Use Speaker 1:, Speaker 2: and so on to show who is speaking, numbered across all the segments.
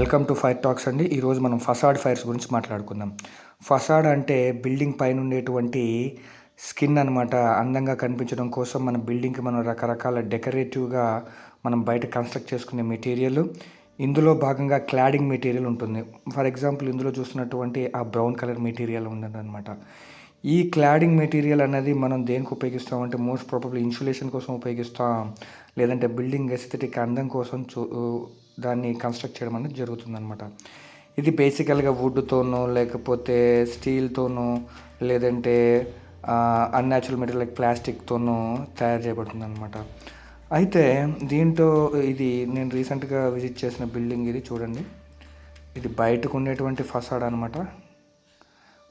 Speaker 1: Welcome to fire talks అండి. ఈరోజు మనం ఫసాడ్ ఫైర్స్ గురించి మాట్లాడుకుందాం. ఫసాడ్ అంటే బిల్డింగ్ పైన ఉండేటువంటి స్కిన్ అనమాట. అందంగా కనిపించడం కోసం మన బిల్డింగ్కి మనం రకరకాల డెకరేటివ్గా మనం బయట కన్స్ట్రక్ట్ చేసుకునే మెటీరియల్. ఇందులో భాగంగా క్లాడింగ్ మెటీరియల్ ఉంటుంది. ఫర్ ఎగ్జాంపుల్ ఇందులో చూస్తున్నటువంటి ఆ బ్రౌన్ కలర్ మెటీరియల్ ఉన్నదన్నమాట. ఈ క్లాడింగ్ మెటీరియల్ అనేది మనం దేనికి ఉపయోగిస్తామంటే మోస్ట్ ప్రాబబ్లీ ఇన్సులేషన్ కోసం ఉపయోగిస్తాం, లేదంటే బిల్డింగ్ ఎస్థెటిక్ అందం కోసం దాన్ని కన్స్ట్రక్ట్ చేయడం అనేది జరుగుతుందన్నమాట. ఇది బేసికల్గా వుడ్తోనో లేకపోతే స్టీల్తోనో లేదంటే అన్యాచురల్ మెటీరియల్ లైక్ ప్లాస్టిక్తోనో తయారు చేయబడుతుందన్నమాట. అయితే దీంట్లో ఇది నేను రీసెంట్గా విజిట్ చేసిన బిల్డింగ్ ఇది చూడండి. ఇది బయటకు ఉండేటువంటి ఫసాడ్ అనమాట.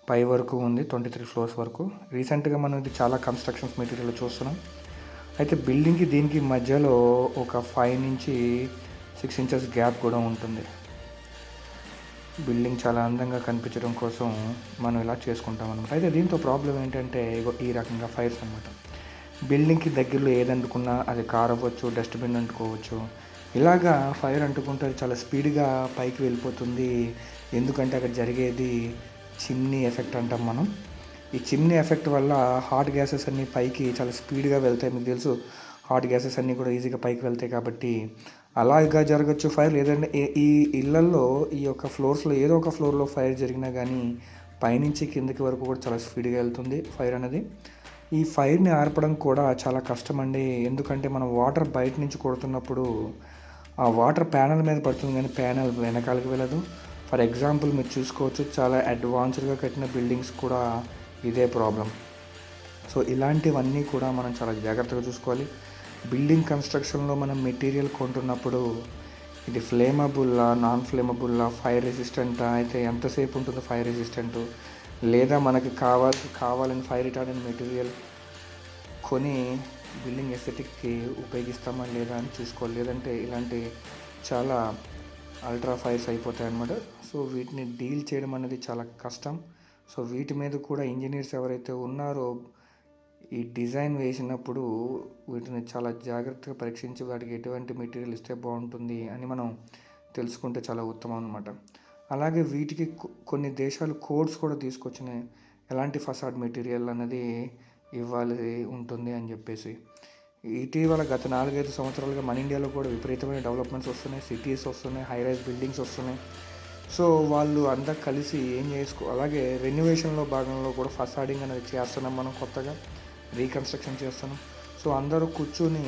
Speaker 1: పై వరకు ఉంది, 23 ఫ్లోర్స్ వరకు. రీసెంట్గా మనం ఇది చాలా కన్స్ట్రక్షన్స్ మెటీరియల్ చూస్తున్నాం. అయితే బిల్డింగ్కి దీనికి మధ్యలో ఒక 5 నుంచి 6 ఇంచెస్ గ్యాప్ కూడా ఉంటుంది. బిల్డింగ్ చాలా అందంగా కనిపించడం కోసం మనం ఇలా చేసుకుంటాం అనమాట. అయితే దీంతో ప్రాబ్లం ఏంటంటే ఈ రకంగా ఫైర్స్ అనమాట. బిల్డింగ్కి దగ్గరలో ఏది అంటుకున్నా అది కార్ అవ్వచ్చు, డస్ట్బిన్ అంటుకోవచ్చు. ఇలాగా ఫైర్ అంటుకుంటే చాలా స్పీడ్గా పైకి వెళ్ళిపోతుంది. ఎందుకంటే అక్కడ జరిగేది చిమ్నీ ఎఫెక్ట్ అంటాం మనం. ఈ చిమ్నీ ఎఫెక్ట్ వల్ల హాట్ గ్యాసెస్ అన్నీ పైకి చాలా స్పీడ్గా వెళ్తాయి. మీకు తెలుసు, హాట్ గ్యాసెస్ అన్నీ కూడా ఈజీగా పైకి వెళ్తాయి కాబట్టి అలాగా జరగచ్చు ఫైర్. లేదంటే ఈ ఇళ్లల్లో ఈ యొక్క ఫ్లోర్స్లో ఏదో ఒక ఫ్లోర్లో ఫైర్ జరిగినా కానీ పైనుంచి కిందకి వరకు కూడా చాలా స్పీడ్గా వెళ్తుంది ఫైర్ అనేది. ఈ ఫైర్ని ఆర్పడం కూడా చాలా కష్టం అండి. ఎందుకంటే మనం వాటర్ బయట నుంచి కొడుతున్నప్పుడు ఆ వాటర్ ప్యానల్ మీద పడుతుంది కానీ ప్యానల్ వెనకాలకి వెళ్ళదు. ఫర్ ఎగ్జాంపుల్ మీరు చూసుకోవచ్చు, చాలా అడ్వాన్స్డ్గా కట్టిన బిల్డింగ్స్ కూడా ఇదే ప్రాబ్లం. సో ఇలాంటివన్నీ కూడా మనం చాలా జాగ్రత్తగా చూసుకోవాలి. బిల్డింగ్ కన్స్ట్రక్షన్లో మనం మెటీరియల్ కొంటున్నప్పుడు ఇది ఫ్లేమబుల్లా, నాన్ ఫ్లేమబుల్లా, ఫైర్ రెసిస్టెంటా, అయితే ఎంతసేపు ఉంటుందో ఫైర్ రెసిస్టెంటు, లేదా మనకి కావాలని ఫైర్ రిటార్డెంట్ మెటీరియల్ కొని బిల్డింగ్ ఎస్థెటిక్కి ఉపయోగిస్తామా లేదా అని చూసుకోవాలి. లేదంటే ఇలాంటి చాలా అల్ట్రా ఫైర్స్ అయిపోతాయి అన్నమాట. సో వీటిని డీల్ చేయడం అనేది చాలా కష్టం. సో వీటి మీద కూడా ఇంజనీర్స్ ఎవరైతే ఉన్నారో ఈ డిజైన్ వేసినప్పుడు వీటిని చాలా జాగ్రత్తగా పరీక్షించి వాటికి ఎటువంటి మెటీరియల్ ఇస్తే బాగుంటుంది అని మనం తెలుసుకుంటే చాలా ఉత్తమం అన్నమాట. అలాగే వీటికి కొన్ని దేశాలు కోడ్స్ కూడా తీసుకొచ్చినాయి, ఎలాంటి ఫసాడ్ మెటీరియల్ అనేది ఇవ్వాలి ఉంటుంది అని చెప్పేసి. ఇటీవల గత 4-5 సంవత్సరాలుగా మన ఇండియాలో కూడా విపరీతమైన డెవలప్మెంట్స్ వస్తున్నాయి, సిటీస్ వస్తున్నాయి, హై రైజ్ బిల్డింగ్స్ వస్తున్నాయి. సో వాళ్ళు అంతా కలిసి ఏం అలాగే రెన్యువేషన్లో భాగంలో కూడా ఫసాడింగ్ అనేది చేస్తున్నాం, మనం కొత్తగా రీకన్స్ట్రక్షన్ చేస్తున్నాం. సో అందరూ కూర్చొని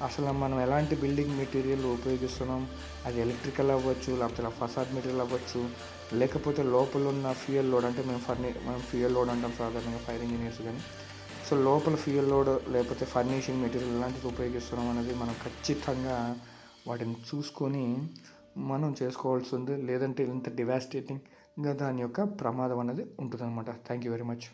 Speaker 1: అసలు మనం ఎలాంటి బిల్డింగ్ మెటీరియల్ ఉపయోగిస్తున్నాం, అది ఎలక్ట్రికల్ అవ్వచ్చు, లేకపోతే ఫసాడ్ మెటీరియల్ అవ్వచ్చు, లేకపోతే లోపల ఉన్న ఫ్యూయల్ లోడ్, అంటే మనం ఫ్యూయల్ లోడ్ అంటాం సాధారణంగా ఫైర్ ఇంజనీర్స్ కానీ. సో లోపల ఫ్యూయల్ లోడ్ లేకపోతే ఫర్నిషింగ్ మెటీరియల్ ఇలాంటివి ఉపయోగిస్తున్నాం అనేది మనం ఖచ్చితంగా వాటిని చూసుకొని మనం చేసుకోవాల్సి ఉంది. లేదంటే ఇంత డివాస్టేటింగ్గా దాని యొక్క ప్రమాదం అనేది ఉంటుందన్నమాట. Thank you very much.